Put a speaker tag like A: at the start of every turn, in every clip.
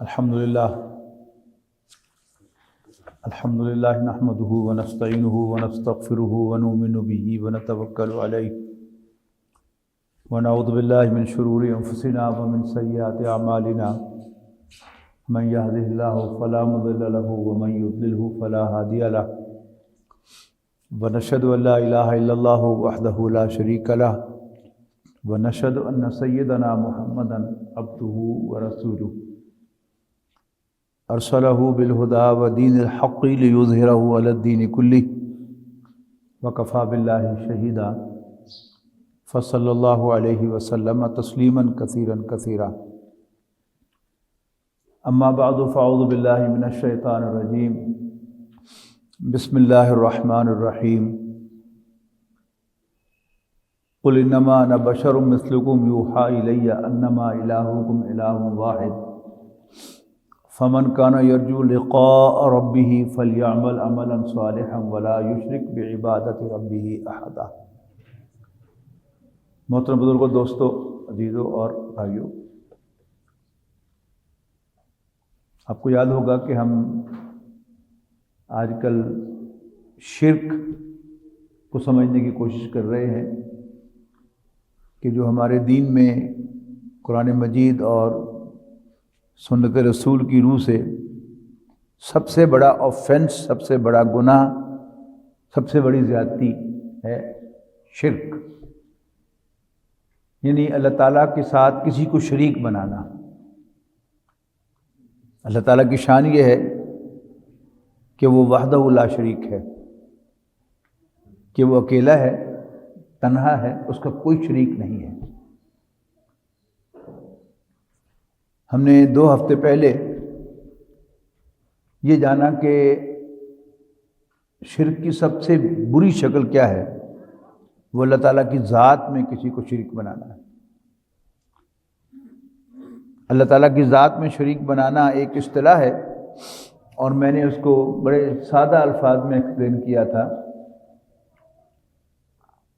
A: الحمد للہ نحمده ونستعینه ونستغفره ونؤمن به ونتوکل علیہ ونعوذ باللہ من شرور انفسنا ومن سیئات اعمالنا من يهده الله فلا مضل له ومن يضلل فلا هادي له ونشهد ان لا اله الا الله وحده لا شريك له ونشهد ان سيدنا محمدا عبده ورسوله ارسلہ بالہدی ودین الحق لیظہرہ علی الدین کلہ وکفی باللہ شہیدا فصلی اللہ علیہ وسلم تسلیما کثیرا کثیرا اما بعد فاعوذ باللہ من الشیطان الرجیم بسم اللہ الرحمن الرحیم قل انما انا بشر مثلکم یوحی الی انما الہکم الہ واحد فمن كان يرجو لقاء ربه فليعمل عملا صالحا ولا يشرك بعبادة ربه احدا۔ محترم بزرگوں، دوستوں، عزیزوں اور بھائیوں، آپ کو یاد ہوگا کہ ہم آج کل شرک کو سمجھنے کی کوشش کر رہے ہیں کہ جو ہمارے دین میں قرآن مجید اور سنت رسول کی روح سے سب سے بڑا آفینس، سب سے بڑا گناہ، سب سے بڑی زیادتی ہے شرک، یعنی اللہ تعالیٰ کے ساتھ کسی کو شریک بنانا۔ اللہ تعالیٰ کی شان یہ ہے کہ وہ وحدہ لا شریک ہے، کہ وہ اکیلا ہے، تنہا ہے، اس کا کوئی شریک نہیں ہے۔ ہم نے 2 ہفتے پہلے یہ جانا کہ شرک کی سب سے بری شکل کیا ہے، وہ اللہ تعالیٰ کی ذات میں کسی کو شریک بنانا ہے۔ اللہ تعالیٰ کی ذات میں شریک بنانا ایک اصطلاح ہے، اور میں نے اس کو بڑے سادہ الفاظ میں ایکسپلین کیا تھا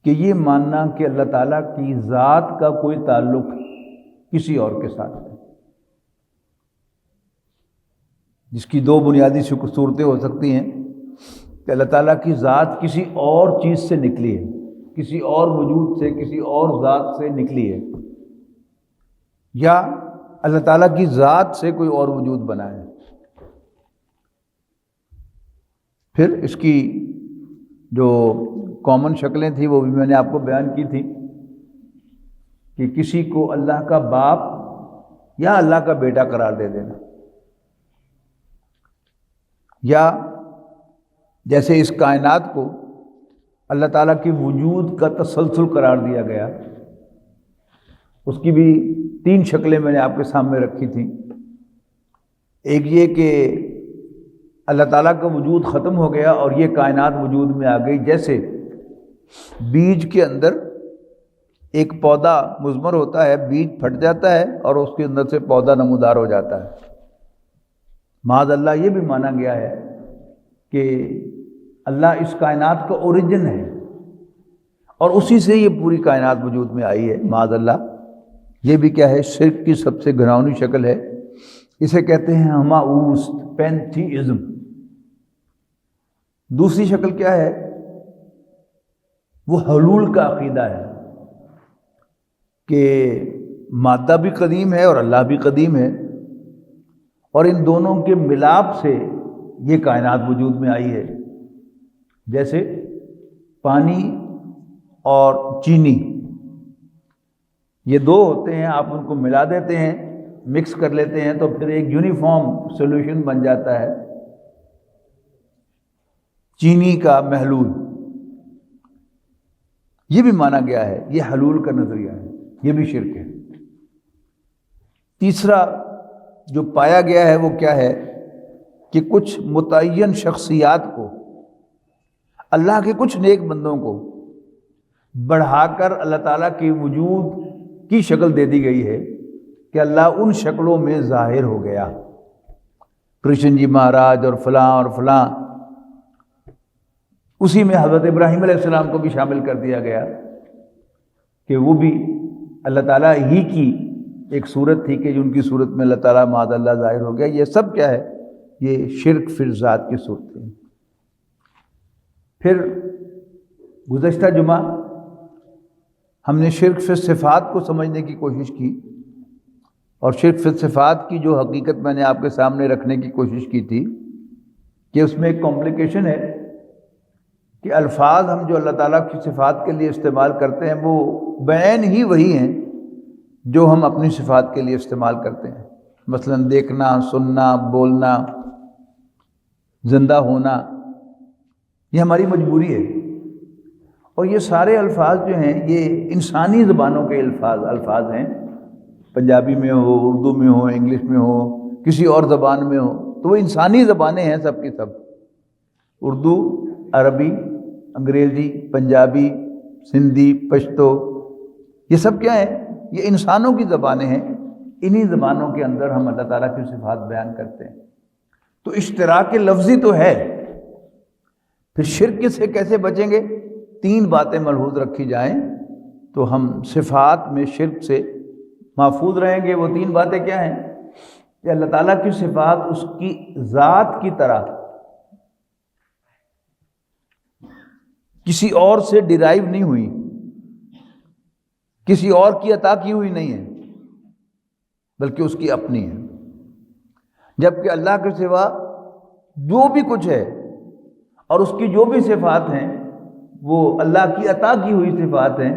A: کہ یہ ماننا کہ اللہ تعالیٰ کی ذات کا کوئی تعلق کسی اور کے ساتھ ہے، جس کی 2 بنیادی صورتیں ہو سکتی ہیں کہ اللہ تعالیٰ کی ذات کسی اور چیز سے نکلی ہے، کسی اور وجود سے، کسی اور ذات سے نکلی ہے، یا اللہ تعالیٰ کی ذات سے کوئی اور وجود بنا ہے۔ پھر اس کی جو کامن شکلیں تھیں وہ بھی میں نے آپ کو بیان کی تھی کہ کسی کو اللہ کا باپ یا اللہ کا بیٹا قرار دے دینا، یا جیسے اس کائنات کو اللہ تعالیٰ کی وجود کا تسلسل قرار دیا گیا، اس کی بھی 3 شکلیں میں نے آپ کے سامنے رکھی تھیں۔ ایک یہ کہ اللہ تعالیٰ کا وجود ختم ہو گیا اور یہ کائنات وجود میں آ گئی، جیسے بیج کے اندر ایک پودا مضمر ہوتا ہے، بیج پھٹ جاتا ہے اور اس کے اندر سے پودا نمودار ہو جاتا ہے۔ معاذ اللہ یہ بھی مانا گیا ہے کہ اللہ اس کائنات کا اوریجن ہے اور اسی سے یہ پوری کائنات وجود میں آئی ہے، معاذ اللہ۔ یہ بھی کیا ہے، شرک کی سب سے گھناؤنی شکل ہے، اسے کہتے ہیں ہماؤست، پینتھیزم۔ دوسری شکل کیا ہے، وہ حلول کا عقیدہ ہے کہ مادہ بھی قدیم ہے اور اللہ بھی قدیم ہے، اور ان دونوں کے ملاپ سے یہ کائنات وجود میں آئی ہے، جیسے پانی اور چینی، یہ 2 ہوتے ہیں، آپ ان کو ملا دیتے ہیں، مکس کر لیتے ہیں تو پھر ایک یونیفارم سولوشن بن جاتا ہے، چینی کا محلول۔ یہ بھی مانا گیا ہے، یہ حلول کا نظریہ ہے، یہ بھی شرک ہے۔ تیسرا جو پایا گیا ہے وہ کیا ہے کہ کچھ متعین شخصیات کو، اللہ کے کچھ نیک بندوں کو بڑھا کر اللہ تعالیٰ کے وجود کی شکل دے دی گئی ہے کہ اللہ ان شکلوں میں ظاہر ہو گیا۔ کرشن جی مہاراج اور فلاں، اسی میں حضرت ابراہیم علیہ السلام کو بھی شامل کر دیا گیا کہ وہ بھی اللہ تعالیٰ ہی کی ایک صورت تھی کہ ان کی صورت میں اللہ تعالیٰ معاذ اللہ ظاہر ہو گیا. یہ سب کیا ہے؟ یہ شرک فی الذات کی صورتیں. پھر گزشتہ جمعہ ہم نے شرک فی الصفات کو سمجھنے کی کوشش کی، اور شرک فی الصفات کی جو حقیقت میں نے آپ کے سامنے رکھنے کی کوشش کی تھی کہ اس میں ایک کمپلیکیشن ہے کہ الفاظ ہم جو اللہ تعالیٰ کی صفات کے لیے استعمال کرتے ہیں وہ بعین ہی وہی ہیں جو ہم اپنی صفات کے لیے استعمال کرتے ہیں. مثلا دیکھنا، سننا، بولنا، زندہ ہونا، یہ ہماری مجبوری ہے. اور یہ سارے الفاظ جو ہیں یہ انسانی زبانوں کے الفاظ ہیں. پنجابی میں ہو، اردو میں ہو، انگلش میں ہو، کسی اور زبان میں ہو، تو وہ انسانی زبانیں ہیں سب کی سب. اردو، عربی، انگریزی، پنجابی، سندھی، پشتو، یہ سب کیا ہیں؟ یہ انسانوں کی زبانیں ہیں. انہی زبانوں کے اندر ہم اللہ تعالیٰ کی صفات بیان کرتے ہیں. تو اشتراک لفظی تو ہے. پھر شرک سے کیسے بچیں گے؟ 3 باتیں ملحوظ رکھی جائیں تو ہم صفات میں شرک سے محفوظ رہیں گے. وہ 3 باتیں کیا ہیں؟ کہ اللہ تعالیٰ کی صفات اس کی ذات کی طرح کسی اور سے ڈیرائیو نہیں ہوئی، کسی اور کی عطا کی ہوئی نہیں ہے، بلکہ اس کی اپنی ہے. جبکہ اللہ کے سوا جو بھی کچھ ہے اور اس کی جو بھی صفات ہیں وہ اللہ کی عطا کی ہوئی صفات ہیں.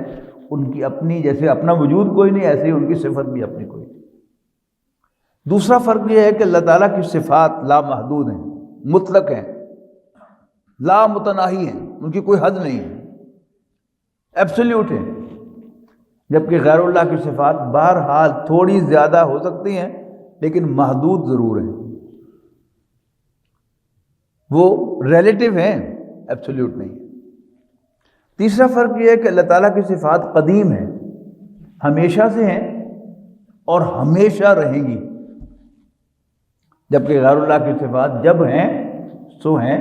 A: ان کی اپنی، جیسے اپنا وجود کوئی نہیں، ایسے ہی ان کی صفت بھی اپنی کوئی نہیں. دوسرا فرق یہ ہے کہ اللہ تعالیٰ کی صفات لا محدود ہیں، مطلق ہیں، لا متناہی ہیں، ان کی کوئی حد نہیں ہے، ایبسلیوٹ ہیں. جبکہ غیر اللہ کی صفات بہرحال تھوڑی زیادہ ہو سکتی ہیں لیکن محدود ضرور ہیں. وہ ریلیٹیو ہیں، ایبسلیوٹ نہیں. تیسرا فرق یہ ہے کہ اللہ تعالیٰ کی صفات قدیم ہیں، ہمیشہ سے ہیں اور ہمیشہ رہیں گی. جبکہ غیر اللہ کی صفات جب ہیں سو ہیں.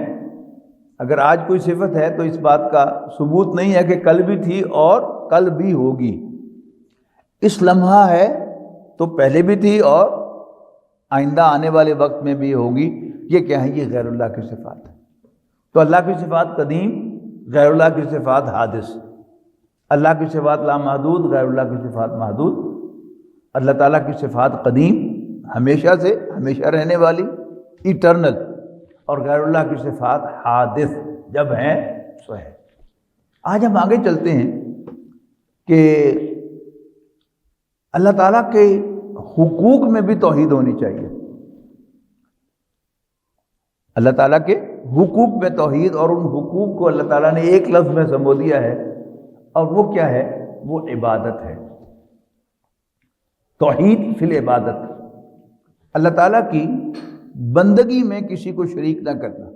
A: اگر آج کوئی صفت ہے تو اس بات کا ثبوت نہیں ہے کہ کل بھی تھی اور کل بھی ہوگی. اس لمحہ ہے تو پہلے بھی تھی اور آئندہ آنے والے وقت میں بھی ہوگی. یہ کیا ہے؟ یہ غیر اللہ کی صفات ہے. تو اللہ کی صفات قدیم، غیر اللہ کی صفات حادث. اللہ کی صفات لامحدود، غیر اللہ کی صفات محدود. اللہ تعالیٰ کی صفات قدیم، ہمیشہ سے، ہمیشہ رہنے والی، ایٹرنل. اور غیر اللہ کی صفات حادث، جب ہیں سو ہے. آج ہم آگے چلتے ہیں کہ اللہ تعالیٰ کے حقوق میں بھی توحید ہونی چاہیے. اللہ تعالیٰ کے حقوق میں توحید، اور ان حقوق کو اللہ تعالیٰ نے ایک لفظ میں سمو دیا ہے، اور وہ کیا ہے؟ وہ عبادت ہے. توحید فی العبادت، اللہ تعالیٰ کی بندگی میں کسی کو شریک نہ کرنا،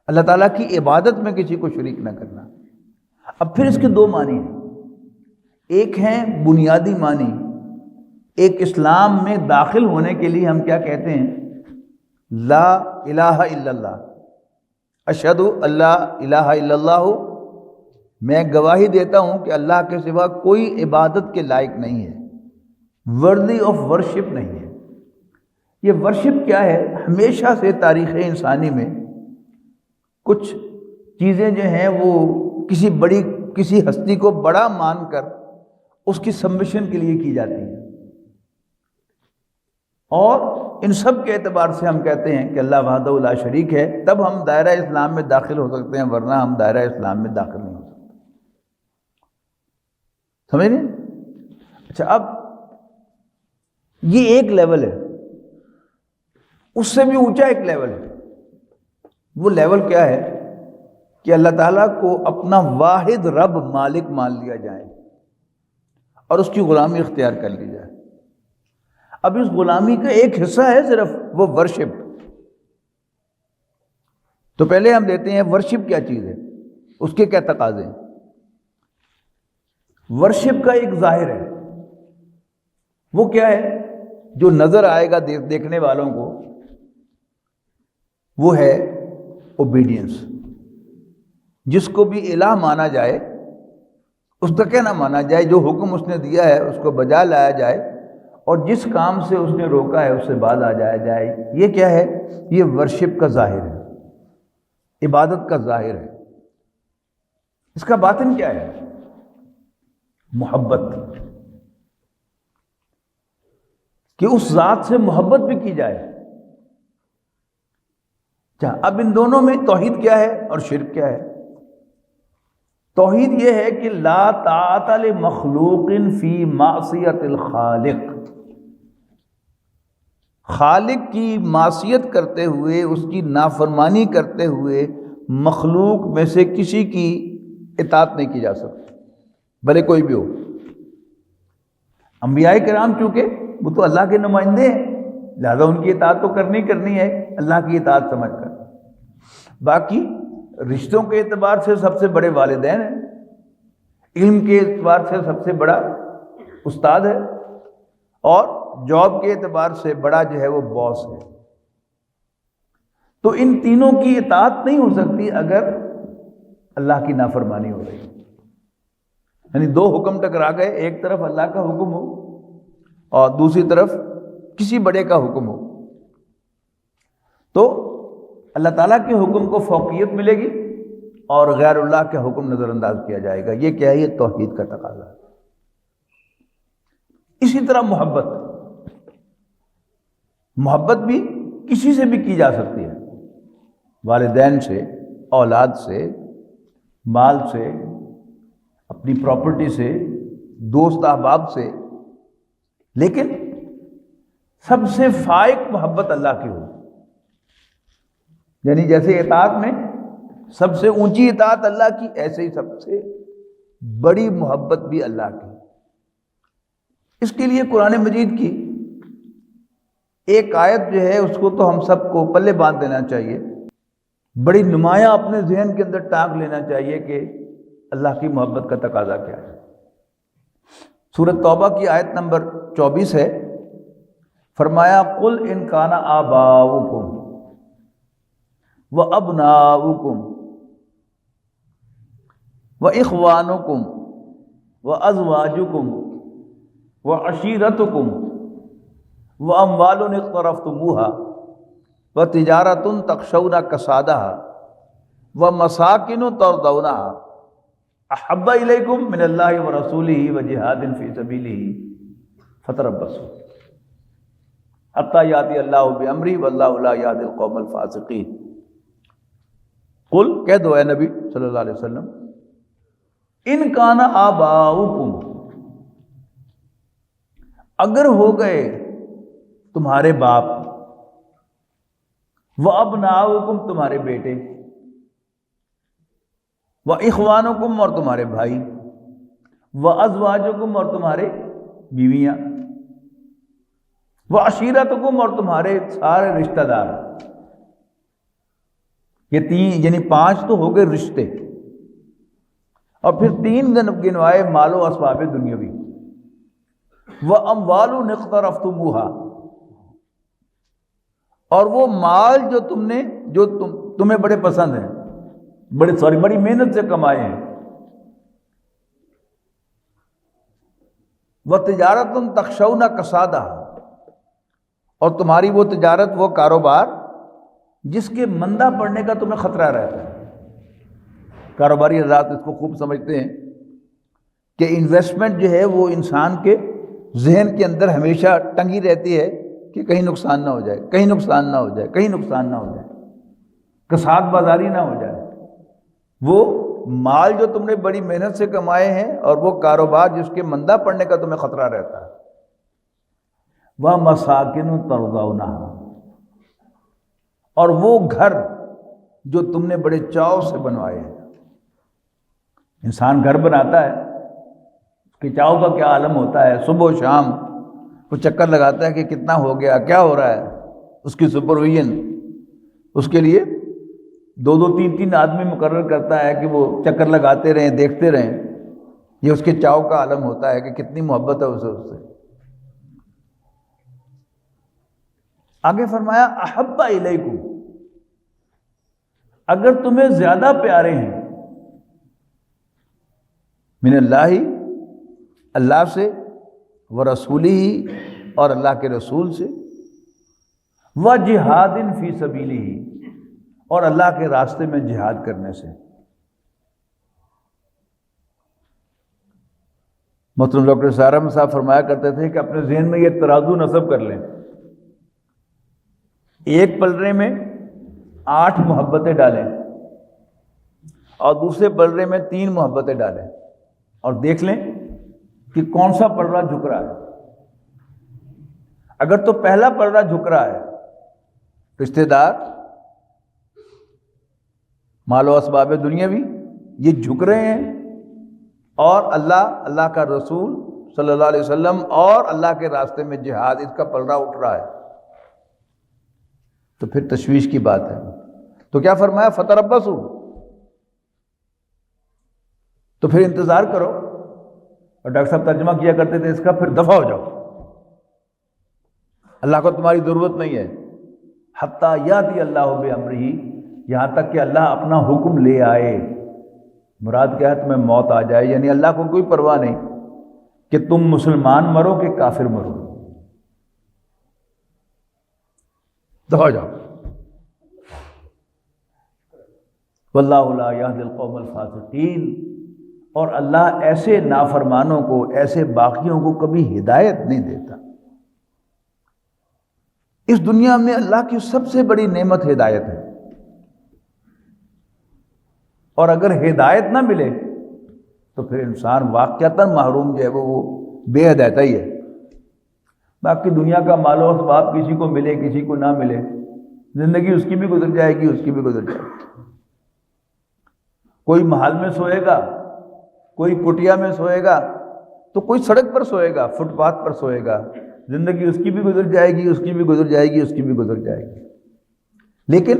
A: اللہ تعالیٰ کی عبادت میں کسی کو شریک نہ کرنا. اب پھر اس کے 2 معنی ہیں. ایک ہیں بنیادی معنی. ایک اسلام میں داخل ہونے کے لیے ہم کیا کہتے ہیں؟ لا الہ الا اللہ، اشہد اللہ الہ الا اللہ، میں گواہی دیتا ہوں کہ اللہ کے سوا کوئی عبادت کے لائق نہیں ہے، worthy آف ورشپ نہیں ہے. یہ ورشپ کیا ہے؟ ہمیشہ سے تاریخ انسانی میں کچھ چیزیں جو ہیں وہ کسی ہستی کو بڑا مان کر اس کی سبمیشن کے لیے کی جاتی ہیں. اور ان سب کے اعتبار سے ہم کہتے ہیں کہ اللہ وحدہ لا شریک ہے، تب ہم دائرہ اسلام میں داخل ہو سکتے ہیں، ورنہ ہم دائرہ اسلام میں داخل نہیں ہو سکتے. سمجھ رہے ہیں؟ اچھا، اب یہ ایک لیول ہے، اس سے بھی اونچا ایک لیول ہے. وہ لیول کیا ہے؟ کہ اللہ تعالیٰ کو اپنا واحد رب مالک مان لیا جائے اور اس کی غلامی اختیار کر لی جائے. اب اس غلامی کا ایک حصہ ہے صرف وہ ورشپ. تو پہلے ہم دیتے ہیں ورشپ کیا چیز ہے، اس کے کیا تقاضے ہیں. ورشپ کا ایک ظاہر ہے، وہ کیا ہے؟ جو نظر آئے گا دیکھنے والوں کو، وہ ہے اوبیڈینس. جس کو بھی الہ مانا جائے اس کا کہنا مانا جائے، جو حکم اس نے دیا ہے اس کو بجا لایا جائے، اور جس کام سے اس نے روکا ہے اس سے باز آ جایا جائے۔ یہ کیا ہے؟ یہ ورشپ کا ظاہر ہے، عبادت کا ظاہر ہے۔ اس کا باطن کیا ہے؟ محبت، کہ اس ذات سے محبت بھی کی جائے۔ اچھا، اب ان دونوں میں توحید کیا ہے اور شرک کیا ہے؟ توحید یہ ہے کہ لا طاعت لمخلوق فی معصیت الخالق، خالق کی معصیت کرتے ہوئے، اس کی نافرمانی کرتے ہوئے مخلوق میں سے کسی کی اطاعت نہیں کی جا سکتی، بھلے کوئی بھی ہو۔ انبیاء کرام چونکہ وہ تو اللہ کے نمائندے ہیں، لہذا ان کی اطاعت تو کرنی ہے اللہ کی اطاعت سمجھ کر۔ باقی رشتوں کے اعتبار سے سب سے بڑے والدین ہیں، علم کے اعتبار سے سب سے بڑا استاد ہے، اور جاب کے اعتبار سے بڑا جو ہے وہ باس ہے۔ تو ان تینوں کی اطاعت نہیں ہو سکتی اگر اللہ کی نافرمانی ہو رہی، یعنی دو حکم ٹکرا گئے، ایک طرف اللہ کا حکم ہو اور دوسری طرف کسی بڑے کا حکم ہو، تو اللہ تعالیٰ کے حکم کو فوقیت ملے گی اور غیر اللہ کے حکم نظر انداز کیا جائے گا۔ یہ کیا ہے؟ یہ توحید کا تقاضا ہے۔ اسی طرح محبت بھی کسی سے بھی کی جا سکتی ہے، والدین سے، اولاد سے، مال سے، اپنی پراپرٹی سے، دوست احباب سے، لیکن سب سے فائق محبت اللہ کی ہو، یعنی جیسے اطاعت میں سب سے اونچی اطاعت اللہ کی، ایسے ہی سب سے بڑی محبت بھی اللہ کی۔ اس کے لیے قرآن مجید کی ایک آیت جو ہے اس کو تو ہم سب کو پلے باندھ دینا چاہیے، بڑی نمایاں اپنے ذہن کے اندر ٹانک لینا چاہیے کہ اللہ کی محبت کا تقاضا کیا ہے۔ سورۃ توبہ کی آیت نمبر 24 ہے، فرمایا قل ان کان آباؤکم وابناؤکم واخوانکم وازواجکم وعشیرتکم واموال اقترفتموها وتجارۃ تخشون کسادها ومساکن ترضونها احب الیکم من اللہ ورسولہ وجہاد فی سبیلہ فتربصوا حتی یاتی اللہ بامرہ واللہ لا یہدی القوم الفاسقین۔ قل کہہ دو اے نبی صلی اللہ علیہ وسلم، ان کان آباؤکم، اگر ہو گئے تمہارے باپ، وابناؤکم تمہارے بیٹے، واخوانکم اور تمہارے بھائی، وازواجکم اور تمہارے بیویاں، وعشیرتکم اور تمہارے سارے رشتہ دار۔ یہ تین یعنی 5 تو ہو گئے رشتے، اور پھر 3 گنوائے مال و اسباب دنیاوی۔ واموال اقترفتموها، اور وہ مال جو تمہیں بڑے پسند ہیں، بڑی محنت سے کمائے ہیں۔ وتجارۃ تخشون کسادها، اور تمہاری وہ تجارت، وہ کاروبار جس کے مندہ پڑنے کا تمہیں خطرہ رہتا ہے۔ کاروباری حضرات اس کو خوب سمجھتے ہیں کہ انویسٹمنٹ جو ہے وہ انسان کے ذہن کے اندر ہمیشہ ٹنگی رہتی ہے کہ کہیں نقصان نہ ہو جائے، کہیں نقصان نہ ہو جائے، کہیں نقصان نہ ہو جائے، کساد بازاری نہ ہو جائے۔ وہ مال جو تم نے بڑی محنت سے کمائے ہیں اور وہ کاروبار جس کے مندہ پڑنے کا تمہیں خطرہ رہتا ہے۔ وَمَسَاكِنُ تَرْضَوْنَهَا، اور وہ گھر جو تم نے بڑے چاؤ سے بنوائے ہیں۔ انسان گھر بناتا ہے، اس کے چاؤ کا کیا عالم ہوتا ہے، صبح و شام وہ چکر لگاتا ہے کہ کتنا ہو گیا، کیا ہو رہا ہے، اس کی سپرویژن، اس کے لیے 2 3 آدمی مقرر کرتا ہے کہ وہ چکر لگاتے رہیں، دیکھتے رہیں۔ یہ اس کے چاؤ کا عالم ہوتا ہے کہ کتنی محبت ہے اسے اس سے۔ آگے فرمایا احب الیکم، اگر تمہیں زیادہ پیارے ہیں من اللہ، اللہ سے، ورسولہ، اور اللہ کے رسول سے، وجہاد فی سبیلہ، اور اللہ کے راستے میں جہاد کرنے سے۔ محترم ڈاکٹر سہرا صاحب فرمایا کرتے تھے کہ اپنے ذہن میں یہ ترازو نصب کر لیں، ایک پلڑے میں 8 محبتیں ڈالیں اور دوسرے پلڑے میں 3 محبتیں ڈالیں، اور دیکھ لیں کہ کون سا پلڑا جھک رہا ہے۔ اگر تو پہلا پلڑا جھک رہا ہے، رشتہ دار، مال و اسباب دنیاوی، یہ جھک رہے ہیں، اور اللہ کا رسول صلی اللہ علیہ وسلم اور اللہ کے راستے میں جہاد، اس کا پلڑا اٹھ رہا ہے، تو پھر تشویش کی بات ہے۔ تو کیا فرمایا؟ فتربصوا، تو پھر انتظار کرو۔ اور ڈاکٹر صاحب ترجمہ کیا کرتے تھے اس کا، پھر دفع ہو جاؤ، اللہ کو تمہاری ضرورت نہیں ہے، حتیٰ یاتی اللہ بامرہ، یہاں تک کہ اللہ اپنا حکم لے آئے۔ مراد کیا ہے؟ تمہیں موت آ جائے، یعنی اللہ کو کوئی پرواہ نہیں کہ تم مسلمان مرو کہ کافر مرو، دفع ہو جاؤ۔ واللہ لا یہدی القوم الفاسقین، اور اللہ ایسے نافرمانوں کو، ایسے باغیوں کو کبھی ہدایت نہیں دیتا۔ اس دنیا میں اللہ کی سب سے بڑی نعمت ہدایت ہے، اور اگر ہدایت نہ ملے تو پھر انسان واقعتاً محروم جو ہے وہ بے ہدایت ہی ہے۔ باقی دنیا کا مال و اسباب کسی کو ملے کسی کو نہ ملے، زندگی اس کی بھی گزر جائے گی، اس کی بھی گزر جائے گی۔ کوئی محل میں سوئے گا، کوئی کٹیا میں سوئے گا، تو کوئی سڑک پر سوئے گا، فٹ پاتھ پر سوئے گا، زندگی اس کی بھی گزر جائے گی، اس کی بھی گزر جائے گی، اس کی بھی گزر جائے گی۔ لیکن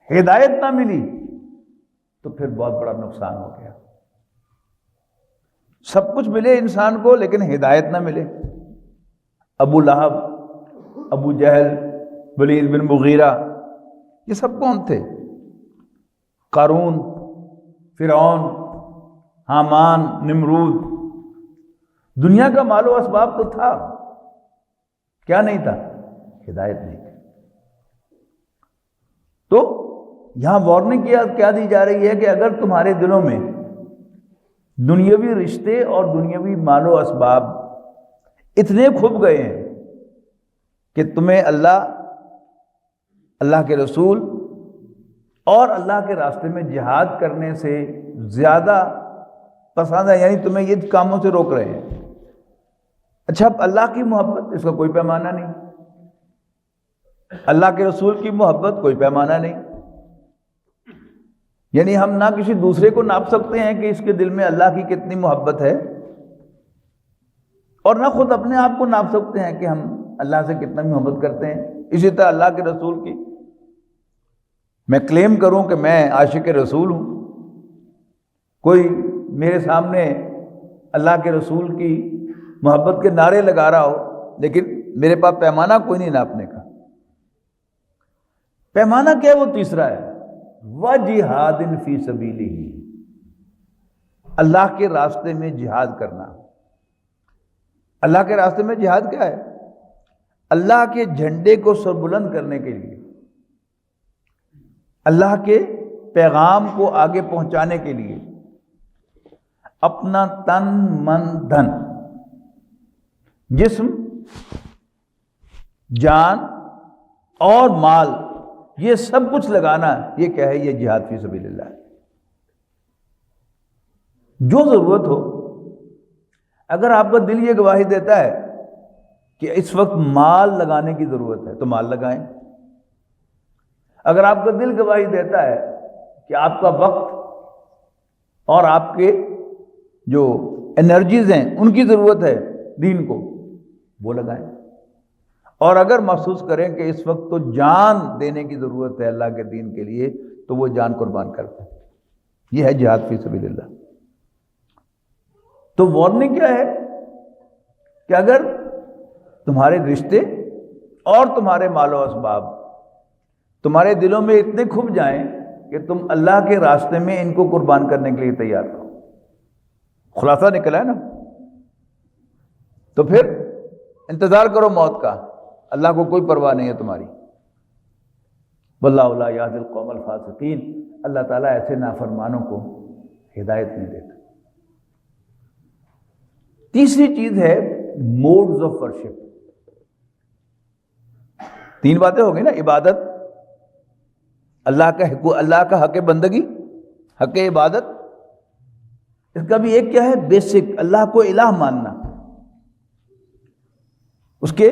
A: ہدایت نہ ملی تو پھر بہت بڑا نقصان ہو گیا۔ سب کچھ ملے انسان کو لیکن ہدایت نہ ملے۔ ابو لہب، ابو جہل، ولید بن مغیرہ، یہ سب کون تھے؟ قارون، فرعون، حامان، نمرود۔ دنیا کا مال و اسباب تو تھا، کیا نہیں تھا؟ ہدایت نہیں تھی۔ تو یہاں وارننگ کیا دی جا رہی ہے کہ اگر تمہارے دلوں میں دنیاوی رشتے اور دنیاوی مال و اسباب اتنے کھب گئے ہیں کہ تمہیں اللہ کے رسول اور اللہ کے راستے میں جہاد کرنے سے زیادہ پسند ہے، یعنی تمہیں یہ کاموں سے روک رہے ہیں۔ اچھا، اب اللہ کی محبت، اس کا کوئی پیمانہ نہیں، اللہ کے رسول کی محبت کوئی پیمانہ نہیں، یعنی ہم نہ کسی دوسرے کو ناپ سکتے ہیں کہ اس کے دل میں اللہ کی کتنی محبت ہے، اور نہ خود اپنے آپ کو ناپ سکتے ہیں کہ ہم اللہ سے کتنا محبت کرتے ہیں۔ اسی طرح اللہ کے رسول کی، میں کلیم کروں کہ میں عاشق رسول ہوں، کوئی میرے سامنے اللہ کے رسول کی محبت کے نعرے لگا رہا ہو، لیکن میرے پاس پیمانہ کوئی نہیں ناپنے کا۔ پیمانہ کیا ہے؟ وہ تیسرا ہے، وَجِہَادٍ فِي سَبِيلِهِ، اللہ کے راستے میں جہاد کرنا۔ اللہ کے راستے میں جہاد کیا ہے؟ اللہ کے جھنڈے کو سربلند کرنے کے لیے، اللہ کے پیغام کو آگے پہنچانے کے لیے اپنا تن، من، دھن، جسم، جان اور مال، یہ سب کچھ لگانا، یہ کیا ہے؟ یہ جہاد فی سبیل اللہ ہے۔ جو ضرورت ہو، اگر آپ کا دل یہ گواہی دیتا ہے کہ اس وقت مال لگانے کی ضرورت ہے تو مال لگائیں۔ اگر آپ کا دل گواہی دیتا ہے کہ آپ کا وقت اور آپ کے جو انرجیز ہیں ان کی ضرورت ہے دین کو، وہ لگائیں۔ اور اگر محسوس کریں کہ اس وقت تو جان دینے کی ضرورت ہے اللہ کے دین کے لیے، تو وہ جان قربان کرتے ہیں۔ یہ ہے جہاد فی سبیل اللہ۔ تو وارننگ کیا ہے کہ اگر تمہارے رشتے اور تمہارے مال و اسباب تمہارے دلوں میں اتنے کھب جائیں کہ تم اللہ کے راستے میں ان کو قربان کرنے کے لیے تیار ہو، خلاصہ نکلا ہے نا. تو پھر انتظار کرو موت کا، اللہ کو کوئی پرواہ نہیں ہے تمہاری. واللہ لا یہدی القوم الفاسقین، اللہ تعالیٰ ایسے نافرمانوں کو ہدایت نہیں دیتا. تیسری چیز ہے موڈز آف ورشپ. 3 باتیں ہو گئی نا، عبادت، اللہ کا حق بندگی، حق عبادت. اس کا بھی ایک کیا ہے، بیسک، اللہ کو الہ ماننا. اس کے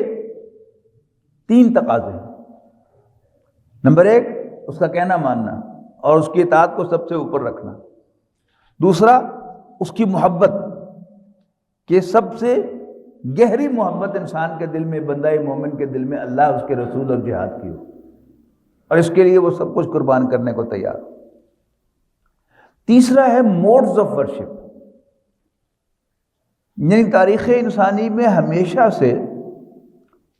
A: 3 تقاضے. نمبر 1 اس کا کہنا ماننا اور اس کی اطاعت کو سب سے اوپر رکھنا. دوسرا اس کی محبت، کہ سب سے گہری محبت انسان کے دل میں، بندہ مومن کے دل میں اللہ، اس کے رسول اور جہاد کی ہو، اور اس کے لیے وہ سب کچھ قربان کرنے کو تیار. تیسرا ہے موڈز آف ورشپ. یعنی تاریخ انسانی میں ہمیشہ سے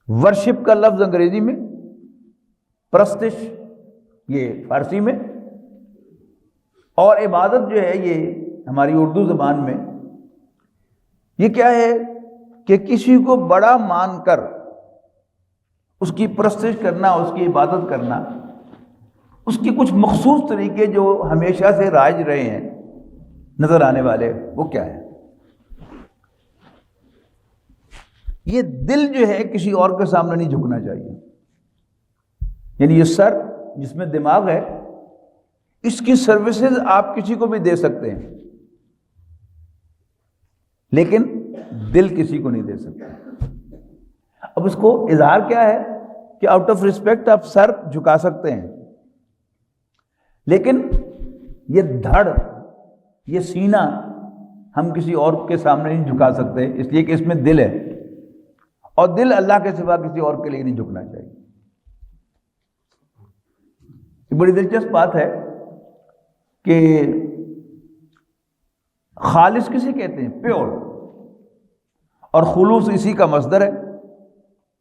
A: ورشپ کا لفظ انگریزی میں، پرستش یہ فارسی میں، اور عبادت جو ہے یہ ہماری اردو زبان میں، یہ کیا ہے کہ کسی کو بڑا مان کر اس کی پرستش کرنا، اس کی عبادت کرنا. اس کے کچھ مخصوص طریقے جو ہمیشہ سے رائج رہے ہیں، نظر آنے والے، وہ کیا ہے؟ یہ دل جو ہے کسی اور کے سامنے نہیں جھکنا چاہیے. یعنی یہ سر جس میں دماغ ہے، اس کی سروسز آپ کسی کو بھی دے سکتے ہیں، لیکن دل کسی کو نہیں دے سکتے. اب اس کو اظہار کیا ہے کہ آؤٹ آف ریسپیکٹ آپ سر جھکا سکتے ہیں، لیکن یہ دھڑ، یہ سینہ ہم کسی اور کے سامنے نہیں جھکا سکتے، اس لیے کہ اس میں دل ہے، اور دل اللہ کے سوا کسی اور کے لیے نہیں جھکنا چاہیے. یہ بڑی دلچسپ بات ہے کہ خالص کسے کہتے ہیں؟ پیور. اور خلوص اسی کا مصدر ہے،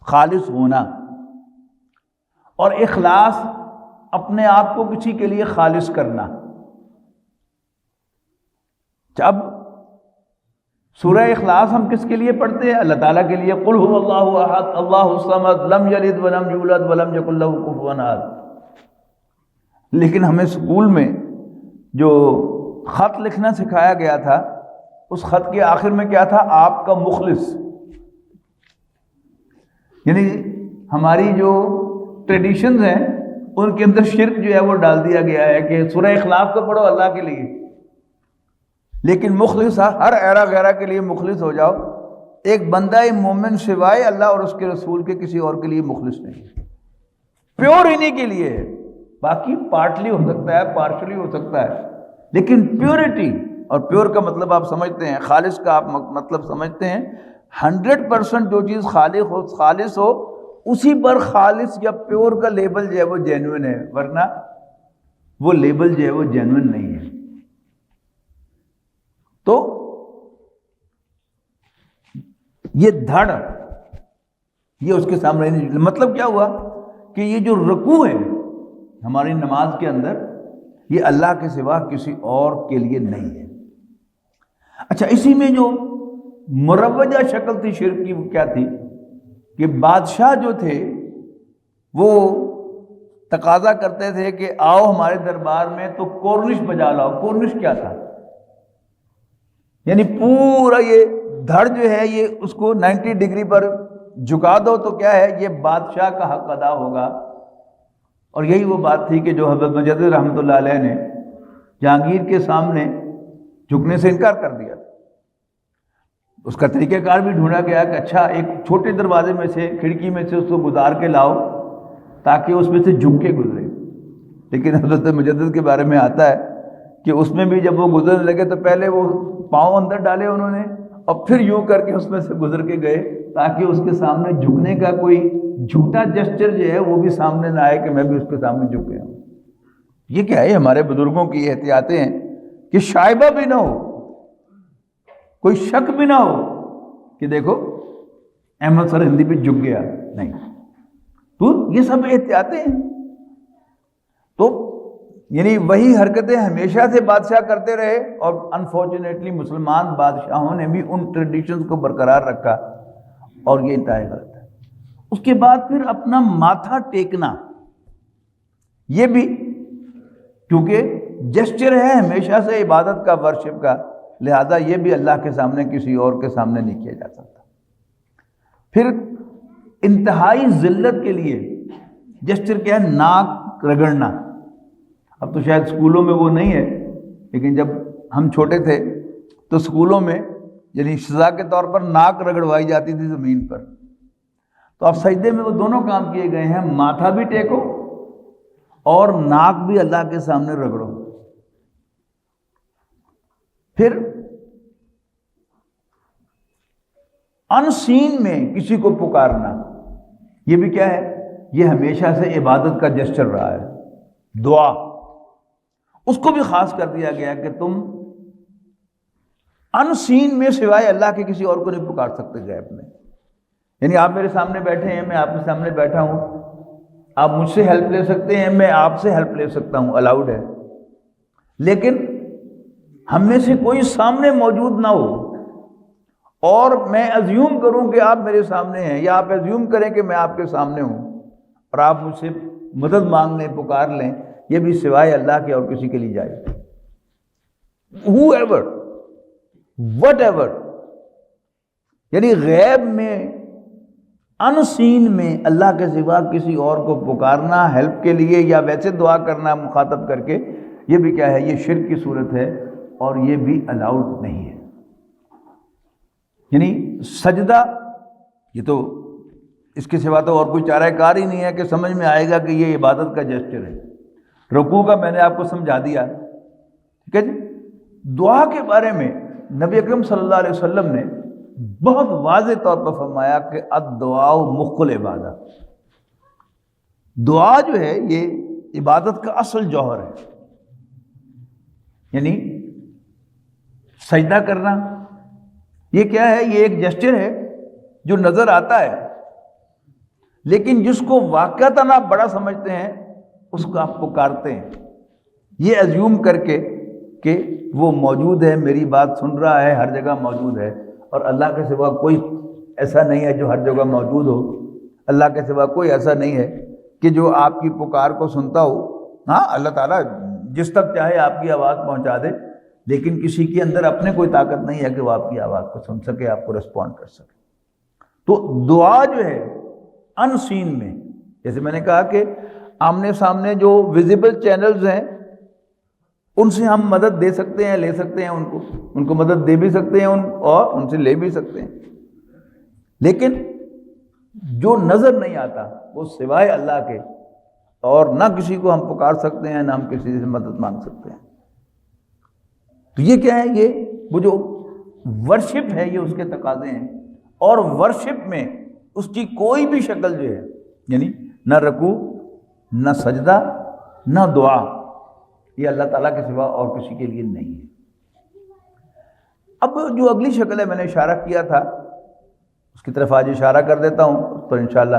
A: خالص ہونا. اور اخلاص اپنے آپ کو کسی کے لیے خالص کرنا. اب سورہ اخلاص ہم کس کے لیے پڑھتے ہیں؟ اللہ تعالیٰ کے لیے. قل هو اللہ احد اللہ الصمد لم یلد ولم یولد ولم یکن لہ کفوا احد. لیکن ہمیں اسکول میں جو خط لکھنا سکھایا گیا تھا، اس خط کے آخر میں کیا تھا؟ آپ کا مخلص. یعنی ہماری جو ٹریڈیشنز ہیں ان کے اندر شرک جو ہے وہ ڈال دیا گیا ہے کہ سورہ اخلاص تو پڑھو اللہ کے لیے، لیکن مخلص ہر ایرا غیرہ کے لیے مخلص ہو جاؤ. ایک بندہ مومن سوائے اللہ اور اس کے رسول کے کسی اور کے لیے مخلص نہیں. پیور انہی کے لیے ہے. باقی پارٹلی ہو سکتا ہے، پارشلی ہو سکتا ہے، لیکن پیورٹی، اور پیور کا مطلب آپ سمجھتے ہیں، خالص کا آپ مطلب سمجھتے ہیں 100% جو چیز خالص ہو اسی پر خالص یا پیور کا لیبل جو ہے وہ جینوئن ہے، ورنہ وہ لیبل جو ہے وہ جینوئن نہیں ہے. تو یہ دھڑ، یہ اس کے سامنے نہیں. مطلب کیا ہوا کہ یہ جو رکوع ہے ہماری نماز کے اندر، یہ اللہ کے سوا کسی اور کے لیے نہیں ہے. اچھا، اسی میں جو مروجہ شکل تھی شرک کی، وہ کیا تھی کہ بادشاہ جو تھے وہ تقاضا کرتے تھے کہ آؤ ہمارے دربار میں تو کورنش بجا لاؤ. کورنش کیا تھا؟ یعنی پورا یہ دھڑ جو ہے یہ اس کو 90 ڈگری پر جھکا دو تو کیا ہے، یہ بادشاہ کا حق ادا ہوگا. اور یہی وہ بات تھی کہ جو حضرت مجدد رحمۃ اللہ علیہ نے جہانگیر کے سامنے جھکنے سے انکار کر دیا. اس کا طریقہ کار بھی ڈھونڈا گیا کہ اچھا ایک چھوٹے دروازے میں سے، کھڑکی میں سے اس کو گزار کے لاؤ تاکہ اس میں سے جھک کے گزرے. لیکن حضرت مجدد کے بارے میں آتا ہے کہ اس میں بھی جب وہ گزرنے لگے تو پہلے وہ پاؤں اندر ڈالے انہوں نے، اور پھر یوں کر کے اس میں سے گزر کے گئے تاکہ اس کے سامنے جھکنے کا کوئی جھوٹا جسچر جو ہے وہ بھی سامنے نہ آئے کہ میں بھی اس کے سامنے جھک گیا ہوں. یہ کیا ہے؟ ہمارے بزرگوں کی احتیاطیں ہیں کہ شائبہ بھی نہ ہو، کوئی شک بھی نہ ہو کہ دیکھو احمد سر ہندی پہ جھک گیا. نہیں، تو یہ سب احتیاطیں ہیں. تو یعنی وہی حرکتیں ہمیشہ سے بادشاہ کرتے رہے، اور انفارچونیٹلی مسلمان بادشاہوں نے بھی ان ٹریڈیشنز کو برقرار رکھا، اور یہ انتہائی غلط ہے۔ اس کے بعد پھر اپنا ماتھا ٹیکنا، یہ بھی کیونکہ جسچر ہے ہمیشہ سے عبادت کا، ورشپ کا، لہذا یہ بھی اللہ کے سامنے کسی اور کے سامنے نہیں کیا جا سکتا۔ پھر انتہائی ذلت کے لیے جسچر کیا ہے؟ ناک رگڑنا۔ اب تو شاید اسکولوں میں وہ نہیں ہے، لیکن جب ہم چھوٹے تھے تو اسکولوں میں یعنی سزا کے طور پر ناک رگڑوائی جاتی تھی زمین پر۔ تو اب سجدے میں وہ دونوں کام کیے گئے ہیں، ماتھا بھی ٹیکو اور ناک بھی اللہ کے سامنے رگڑو۔ پھر ان سین میں کسی کو پکارنا، یہ بھی کیا ہے؟ یہ ہمیشہ سے عبادت کا جسچر رہا ہے۔ دعا، اس کو بھی خاص کر دیا گیا کہ تم ان سین میں سوائے اللہ کے کسی اور کو نہیں پکار سکتے غیب میں۔ یعنی آپ میرے سامنے بیٹھے ہیں، میں آپ کے سامنے بیٹھا ہوں، آپ مجھ سے ہیلپ لے سکتے ہیں، میں آپ سے ہیلپ لے سکتا ہوں، الاؤڈ ہے۔ لیکن ہم میں سے کوئی سامنے موجود نہ ہو اور میں ایزیوم کروں کہ آپ میرے سامنے ہیں، یا آپ ایزیوم کریں کہ میں آپ کے سامنے ہوں اور آپ مجھ سے مدد مانگ لیں، پکار لیں، یہ بھی سوائے اللہ کے اور کسی کے لیے جائز۔ whoever whatever، یعنی غیب میں ان سین میں اللہ کے سوا کسی اور کو پکارنا ہیلپ کے لیے یا ویسے دعا کرنا مخاطب کر کے، یہ بھی کیا ہے؟ یہ شرک کی صورت ہے، اور یہ بھی الاؤڈ نہیں ہے۔ یعنی سجدہ، یہ تو اس کے سوا تو اور کوئی چارہ کار ہی نہیں ہے کہ سمجھ میں آئے گا کہ یہ عبادت کا جسچر ہے۔ رکوع کا میں نے آپ کو سمجھا دیا، ٹھیک ہے جی۔ دعا کے بارے میں نبی اکرم صلی اللہ علیہ وسلم نے بہت واضح طور پر فرمایا کہ الدعاء مخ العبادہ، دعا جو ہے یہ عبادت کا اصل جوہر ہے۔ یعنی سجدہ کرنا یہ کیا ہے؟ یہ ایک جسچر ہے جو نظر آتا ہے، لیکن جس کو واقعتاً آپ بڑا سمجھتے ہیں اس کو آپ پکارتے ہیں، یہ ایزیوم کر کے کہ وہ موجود ہے، میری بات سن رہا ہے، ہر جگہ موجود ہے، اور اللہ کے سوا کوئی ایسا نہیں ہے جو ہر جگہ موجود ہو۔ اللہ کے سوا کوئی ایسا نہیں ہے کہ جو آپ کی پکار کو سنتا ہو۔ ہاں، اللہ تعالیٰ جس تک چاہے آپ کی آواز پہنچا دے، لیکن کسی کے اندر اپنے کوئی طاقت نہیں ہے کہ وہ آپ کی آواز کو سن سکے، آپ کو رسپونڈ کر سکے۔ تو دعا جو ہے ان سین میں، جیسے میں نے کہا کہ آمنے سامنے جو ویزیبل چینلز ہیں ان سے ہم مدد دے سکتے ہیں، لے سکتے ہیں، ان کو مدد دے بھی سکتے ہیں اور ان سے لے بھی سکتے ہیں، لیکن جو نظر نہیں آتا وہ سوائے اللہ کے اور نہ کسی کو ہم پکار سکتے ہیں، نہ ہم کسی سے مدد مانگ سکتے ہیں۔ تو یہ کیا ہے؟ یہ وہ جو ورشپ ہے، یہ اس کے تقاضے ہیں، اور ورشپ میں اس کی کوئی بھی شکل جو ہے، یعنی نہ رکوع، نہ سجدہ، نہ دعا، یہ اللہ تعالیٰ کے سوا اور کسی کے لیے نہیں ہے۔ اب جو اگلی شکل ہے، میں نے اشارہ کیا تھا، اس کی طرف آج اشارہ کر دیتا ہوں، تو انشاءاللہ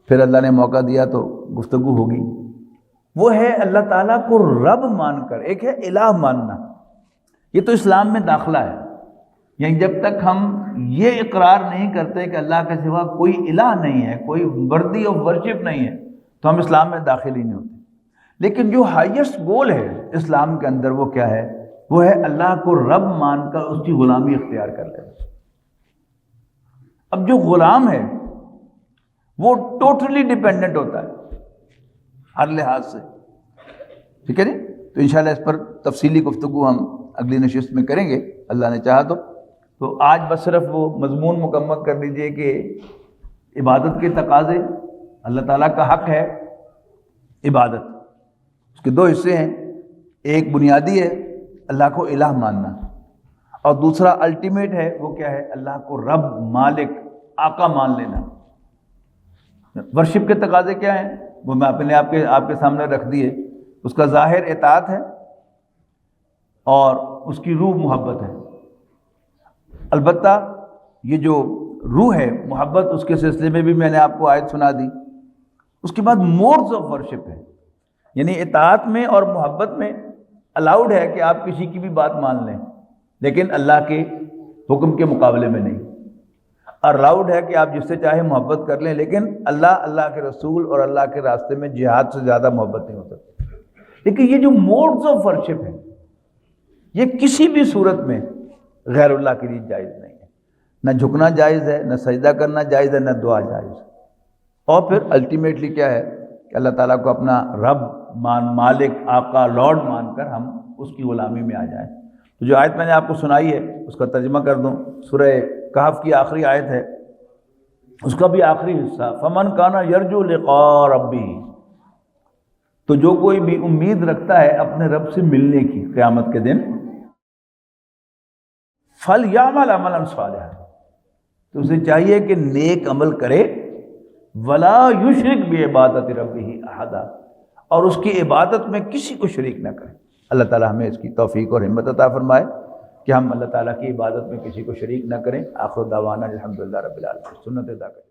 A: پھر اللہ نے موقع دیا تو گفتگو ہوگی۔ وہ ہے اللہ تعالیٰ کو رب مان کر، ایک ہے الہ ماننا، یہ تو اسلام میں داخلہ ہے۔ یعنی جب تک ہم یہ اقرار نہیں کرتے کہ اللہ کے سوا کوئی الہ نہیں ہے، کوئی worthy of worship نہیں ہے، تو ہم اسلام میں داخل ہی نہیں ہوتے۔ لیکن جو ہائیسٹ گول ہے اسلام کے اندر وہ کیا ہے؟ وہ ہے اللہ کو رب مان کر اس کی غلامی اختیار کر لینا۔ اب جو غلام ہے وہ ٹوٹلی ڈیپینڈنٹ ہوتا ہے ہر لحاظ سے، ٹھیک ہے جی۔ تو انشاءاللہ اس پر تفصیلی گفتگو ہم اگلی نشست میں کریں گے اللہ نے چاہا تو آج بس صرف وہ مضمون مکمل کر دیجئے کہ عبادت کے تقاضے، اللہ تعالیٰ کا حق ہے عبادت، اس کے دو حصے ہیں، ایک بنیادی ہے اللہ کو الہ ماننا، اور دوسرا الٹیمیٹ ہے، وہ کیا ہے؟ اللہ کو رب، مالک، آقا مان لینا۔ ورشپ کے تقاضے کیا ہیں؟ وہ میں اپنے آپ کے سامنے رکھ دیے۔ اس کا ظاہر اطاعت ہے اور اس کی روح محبت ہے۔ البتہ یہ جو روح ہے محبت، اس کے سلسلے میں بھی میں نے آپ کو آیت سنا دی۔ اس کے بعد موڈز آف ورشپ ہے، یعنی اطاعت میں اور محبت میں الاؤڈ ہے کہ آپ کسی کی بھی بات مان لیں، لیکن اللہ کے حکم کے مقابلے میں نہیں، اور الاؤڈ ہے کہ آپ جس سے چاہے محبت کر لیں، لیکن اللہ کے رسول اور اللہ کے راستے میں جہاد سے زیادہ محبت نہیں ہو سکتی۔ لیکن یہ جو موڈز آف ورشپ ہیں، یہ کسی بھی صورت میں غیر اللہ کے لیے جائز نہیں ہے، نہ جھکنا جائز ہے، نہ سجدہ کرنا جائز ہے، نہ دعا جائز ہے۔ اور پھر الٹیمیٹلی کیا ہے کہ اللہ تعالیٰ کو اپنا رب مالک، آقا، لارڈ مان کر ہم اس کی غلامی میں آ جائیں۔ تو جو آیت میں نے آپ کو سنائی ہے اس کا ترجمہ کر دوں، سورہ کہف کی آخری آیت ہے، اس کا بھی آخری حصہ، فمن کان یرجو لقاء ربہ، تو جو کوئی بھی امید رکھتا ہے اپنے رب سے ملنے کی قیامت کے دن، فلیعمل عملا صالحا، تو اسے چاہیے کہ نیک عمل کرے، ولا یشرک بعبادت ربہ احدا، اور اس کی عبادت میں کسی کو شریک نہ کرے۔ اللہ تعالیٰ ہمیں اس کی توفیق اور ہمت عطا فرمائے کہ ہم اللہ تعالیٰ کی عبادت میں کسی کو شریک نہ کریں۔ آخر دعوانا الحمدللہ رب العالمین، سنت ادا کریں۔